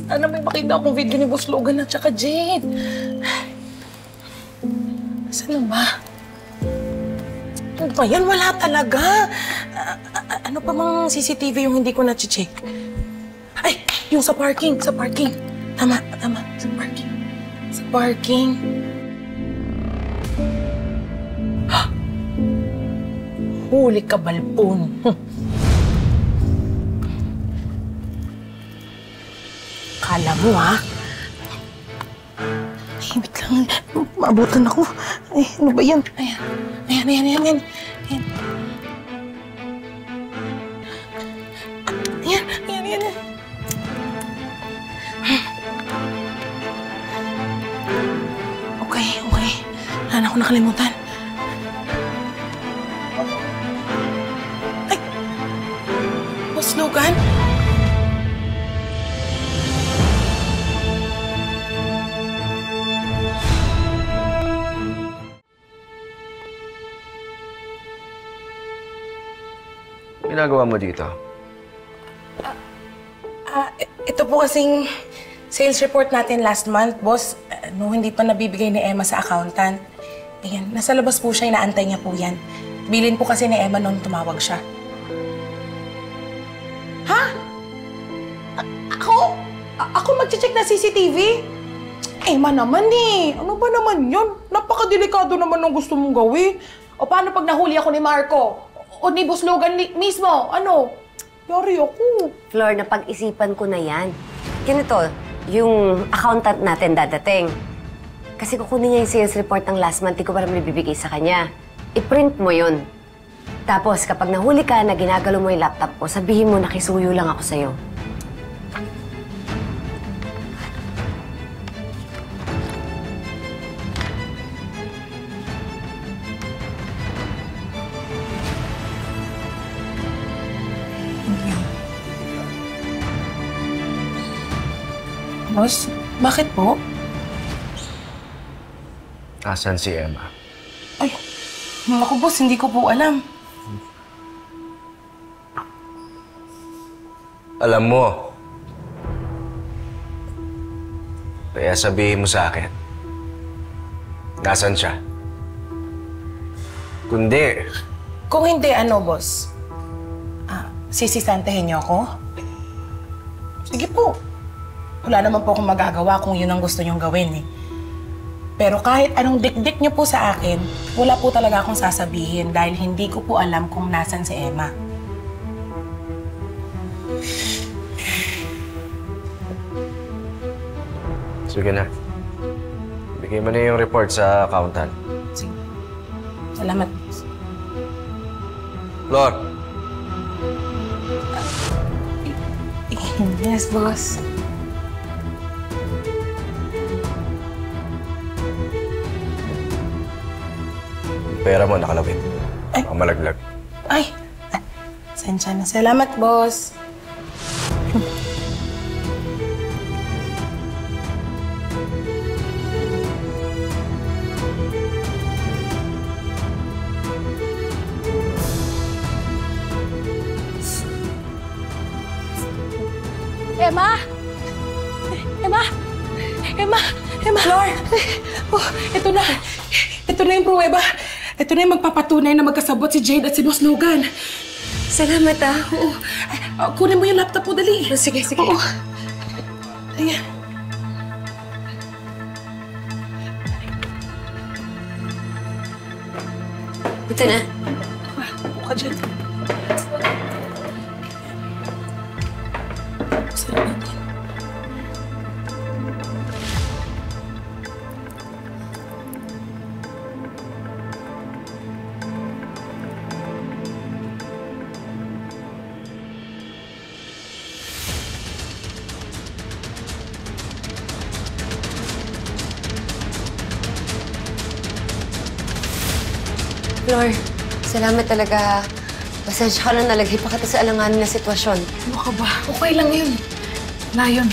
Sana may makita akong video ni Boss Logan at saka Jade. Saan na ba? Ano ba yan? Wala talaga. Ano pa mang CCTV yung hindi ko na-check? Ay, yung sa parking, sa parking. Tama, sa parking. Sa parking. Huli ka, balpon. Kala mo, ha? Ay, wait lang. Maabutan ako. Ay, ano ba yan? Ayan. Ayan. Okay. Wala na ako nakalimutan. Ay! Boss Logan? Ginagawa mo dito? Ito po kasing sales report natin last month, boss. Hindi pa nabibigay ni Emma sa accountant. Ayan, nasa labas po siya, inaantay niya po yan. Bilin po kasi ni Emma noon tumawag siya. Ha? Ako mag-check na CCTV? Emma naman eh. Ano ba naman yun? Napakadelikado naman ng gusto mong gawin. O paano pag nahuli ako ni Marco? O ni Boss Logan mismo? Ano? Yari ako. Flor, napag-isipan ko na yan. Ganito, yung accountant natin dadating. Kasi kukunin niya yung sales report ng last month, di ko parang bibigay sa kanya. I-print mo yun. Tapos, kapag nahuli ka na ginagalo mo yung laptop ko, sabihin mo nakisuyo lang ako sa'yo. Boss, bakit po? Asan si Emma? Ay, ako boss, hindi ko po alam. Alam mo. Kaya sabihin mo sa akin. Nasaan siya? Kundi. Kung hindi, ano, boss? Sisisantahin niyo ako? Sige po. Wala naman po akong magagawa kung yun ang gusto niyong gawin eh. Pero kahit anong dik-dik niyo po sa akin, wala po talaga akong sasabihin dahil hindi ko po alam kung nasan si Emma. Sige na. Bigay mo na yung report sa accountant. Sige. Salamat. Flor! Yes, boss. Pera mo, nakalawin. Ay. Ang malaglag. Ay! Sensya na. Salamat, boss. Emma! Flor! Oh, ito na. Ito na yung pruweba. Ito na yung magpapatunay na magkasabot si Jade at si Boss Logan. Salamat, ah. Oo. Kunin mo yung laptop mo, dali. Sige. Oo. Ayan. Ito na. Upo ka dyan. Sarap natin. Flor, salamat talaga. Pasensya ka na nalagay pa kita sa alanganin na sitwasyon. Ano ka ba? Okay lang yun. Wala yun.